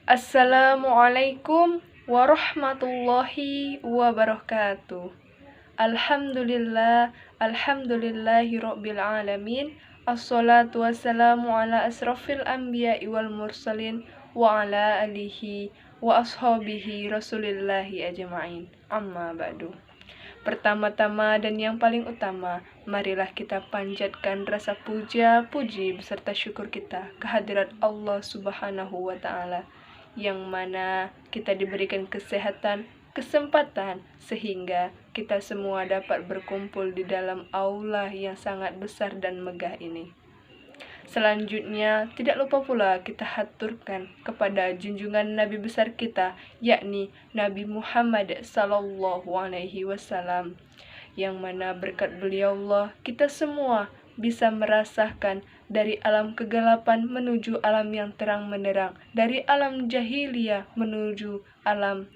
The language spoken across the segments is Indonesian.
Assalamualaikum warahmatullahi wabarakatuh. Alhamdulillahi rabbil alamin. Assalatu wassalamu ala asrafil anbiya'i wal mursalin wa ala alihi wa ashabihi rasulillahi ajma'in. Amma ba'du. Pertama-tama dan yang paling utama, marilah kita panjatkan rasa puji beserta syukur kita kehadirat Allah Subhanahu wa Ta'ala, yang mana kita diberikan kesehatan, kesempatan, sehingga kita semua dapat berkumpul di dalam aula yang sangat besar dan megah ini. Selanjutnya, tidak lupa pula kita haturkan kepada junjungan Nabi besar kita, yakni Nabi Muhammad Sallallahu Alaihi Wasallam, yang mana berkat beliaulah kita semua bisa merasakan dari alam kegelapan menuju alam yang terang benderang, dari alam jahiliyah menuju alam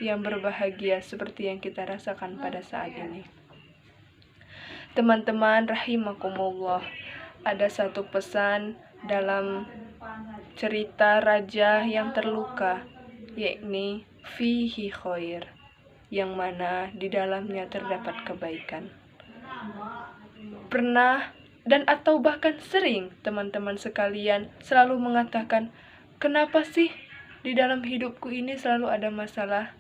yang berbahagia seperti yang kita rasakan pada saat ini. Teman-teman rahimakumullah, ada satu pesan dalam cerita raja yang terluka, yakni fihi khair, yang mana di dalamnya terdapat kebaikan. Pernah dan atau bahkan sering teman-teman sekalian selalu mengatakan, kenapa sih di dalam hidupku ini selalu ada masalah?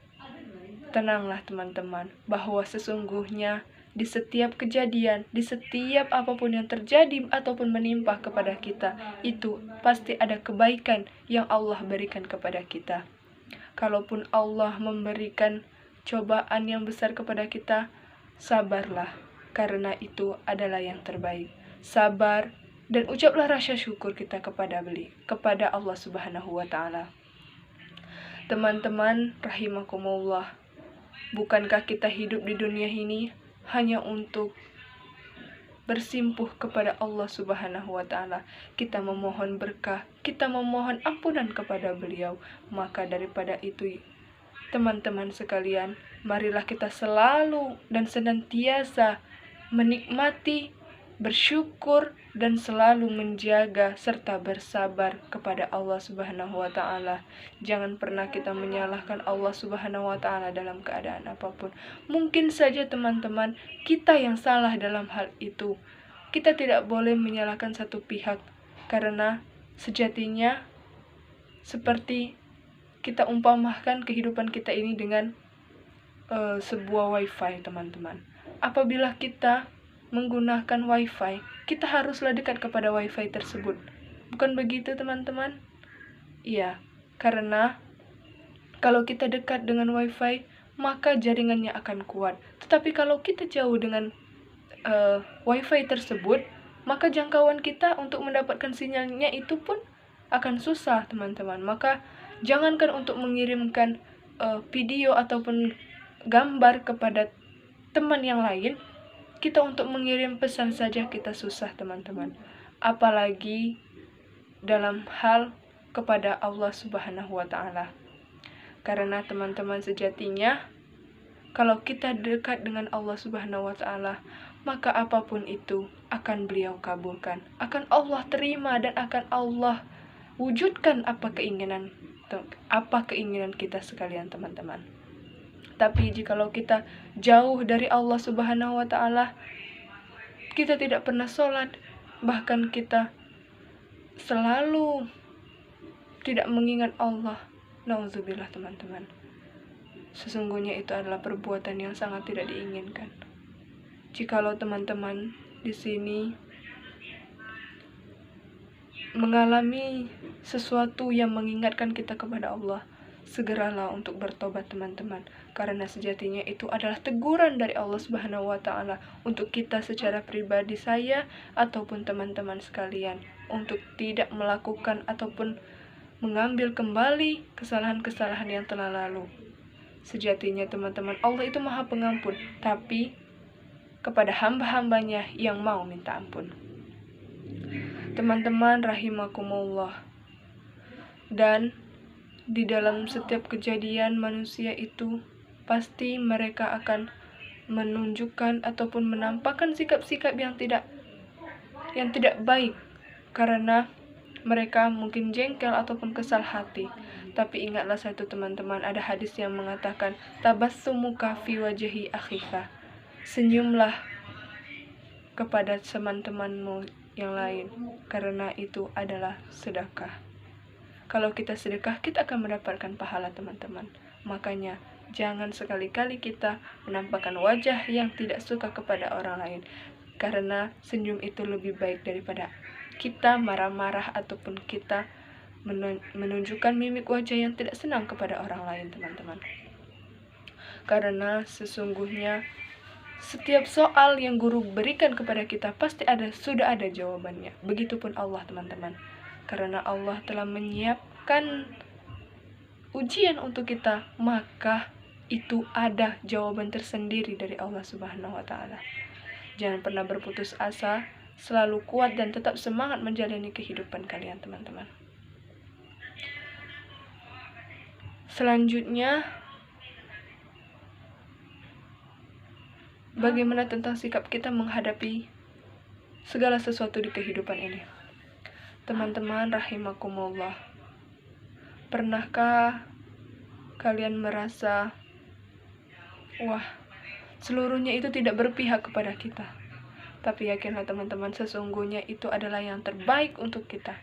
Tenanglah teman-teman, bahwa sesungguhnya di setiap kejadian, di setiap apapun yang terjadi ataupun menimpa kepada kita, itu pasti ada kebaikan yang Allah berikan kepada kita. Kalaupun Allah memberikan cobaan yang besar kepada kita, sabarlah, karena itu adalah yang terbaik. Sabar dan ucaplah rasa syukur kita kepada Allah Subhanahu wa Ta'ala. Teman-teman rahimakumullah, bukankah kita hidup di dunia ini hanya untuk bersimpuh kepada Allah Subhanahu wa Ta'ala? Kita memohon berkah, kita memohon ampunan kepada beliau. Maka daripada itu, teman-teman sekalian, marilah kita selalu dan senantiasa menikmati, bersyukur, dan selalu menjaga serta bersabar kepada Allah Subhanahu wa Ta'ala. Jangan pernah kita menyalahkan Allah Subhanahu wa Ta'ala dalam keadaan apapun. Mungkin saja teman-teman, kita yang salah dalam hal itu. Kita tidak boleh menyalahkan satu pihak, karena sejatinya seperti kita umpamakan kehidupan kita ini dengan sebuah wifi, teman-teman. Apabila kita menggunakan wifi, kita haruslah dekat kepada wifi tersebut. Bukan begitu teman-teman? Iya, karena kalau kita dekat dengan wifi, maka jaringannya akan kuat. Tetapi kalau kita jauh dengan wifi tersebut, maka jangkauan kita untuk mendapatkan sinyalnya itu pun akan susah, teman-teman. Maka jangankan untuk mengirimkan video ataupun gambar kepada teman yang lain, kita untuk mengirim pesan saja kita susah, teman-teman. Apalagi dalam hal kepada Allah Subhanahu wa Ta'ala. Karena teman-teman, sejatinya kalau kita dekat dengan Allah Subhanahu wa Ta'ala, maka apapun itu akan beliau kabulkan, akan Allah terima, dan akan Allah wujudkan apa keinginan kita sekalian, teman-teman. Tapi jikalau kita jauh dari Allah Subhanahu wa Ta'ala, kita tidak pernah sholat, bahkan kita selalu tidak mengingat Allah, nauzubillah teman-teman, sesungguhnya itu adalah perbuatan yang sangat tidak diinginkan. Jikalau teman-teman di sini mengalami sesuatu yang mengingatkan kita kepada Allah, segeralah untuk bertobat, teman-teman, karena sejatinya itu adalah teguran dari Allah Subhanahu wa Ta'ala untuk kita secara pribadi, saya ataupun teman-teman sekalian, untuk tidak melakukan ataupun mengambil kembali kesalahan-kesalahan yang telah lalu. Sejatinya teman-teman, Allah itu Maha Pengampun, tapi kepada hamba-hambanya yang mau minta ampun. Teman-teman rahimakumullah, dan di dalam setiap kejadian manusia itu pasti mereka akan menunjukkan ataupun menampakkan sikap-sikap yang tidak baik, karena mereka mungkin jengkel ataupun kesal hati. Tapi ingatlah satu teman-teman, ada hadis yang mengatakan, tabassumuka fi wajhi akhika. Senyumlah kepada teman-temanmu yang lain, karena itu adalah sedekah. Kalau kita sedekah, kita akan mendapatkan pahala, teman-teman. Makanya jangan sekali-kali kita menampakkan wajah yang tidak suka kepada orang lain, karena senyum itu lebih baik daripada kita marah-marah ataupun kita menunjukkan mimik wajah yang tidak senang kepada orang lain, teman-teman. Karena sesungguhnya setiap soal yang guru berikan kepada kita pasti sudah ada jawabannya. Begitupun Allah, teman-teman. Karena Allah telah menyiapkan ujian untuk kita, maka itu ada jawaban tersendiri dari Allah Subhanahu wa Ta'ala. Jangan pernah berputus asa, selalu kuat dan tetap semangat menjalani kehidupan kalian, teman-teman. Selanjutnya, bagaimana tentang sikap kita menghadapi segala sesuatu di kehidupan ini? Teman-teman rahimakumullah, pernahkah kalian merasa, wah, seluruhnya itu tidak berpihak kepada kita? Tapi yakinlah teman-teman, sesungguhnya itu adalah yang terbaik untuk kita.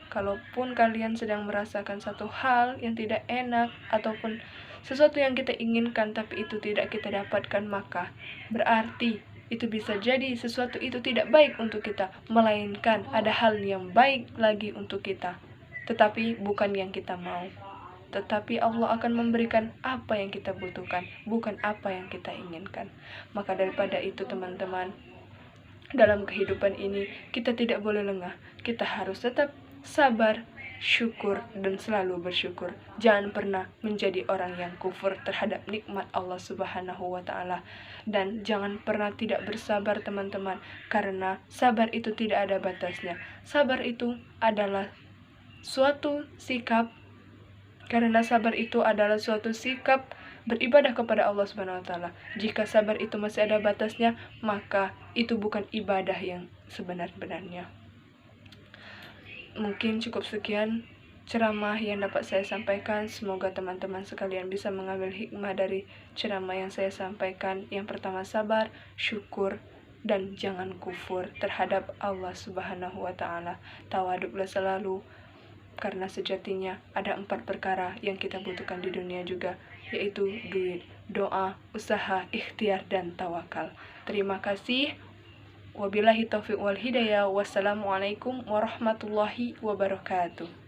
Kalaupun kalian sedang merasakan satu hal yang tidak enak ataupun sesuatu yang kita inginkan tapi itu tidak kita dapatkan, maka berarti itu bisa jadi sesuatu itu tidak baik untuk kita, melainkan ada hal yang baik lagi untuk kita, tetapi bukan yang kita mau. Tetapi Allah akan memberikan apa yang kita butuhkan, bukan apa yang kita inginkan. Maka daripada itu, teman-teman, dalam kehidupan ini kita tidak boleh lengah. Kita harus tetap sabar, syukur, dan selalu bersyukur. Jangan pernah menjadi orang yang kufur terhadap nikmat Allah Subhanahu wa Ta'ala. Dan jangan pernah tidak bersabar, teman-teman, karena sabar itu tidak ada batasnya. Sabar itu adalah suatu sikap, karena sabar itu adalah suatu sikap beribadah kepada Allah Subhanahu wa Ta'ala. Jika sabar itu masih ada batasnya, maka itu bukan ibadah yang sebenar-benarnya. Mungkin cukup sekian ceramah yang dapat saya sampaikan. Semoga teman-teman sekalian bisa mengambil hikmah dari ceramah yang saya sampaikan. Yang pertama, sabar, syukur, dan jangan kufur terhadap Allah Subhanahu wa Ta'ala. Tawaduklah selalu, karena sejatinya ada 4 perkara yang kita butuhkan di dunia juga, yaitu duit, doa, usaha, ikhtiar, dan tawakal. Terima kasih. Wabillahi taufiq wal hidayah. Wassalamualaikum warahmatullahi wabarakatuh.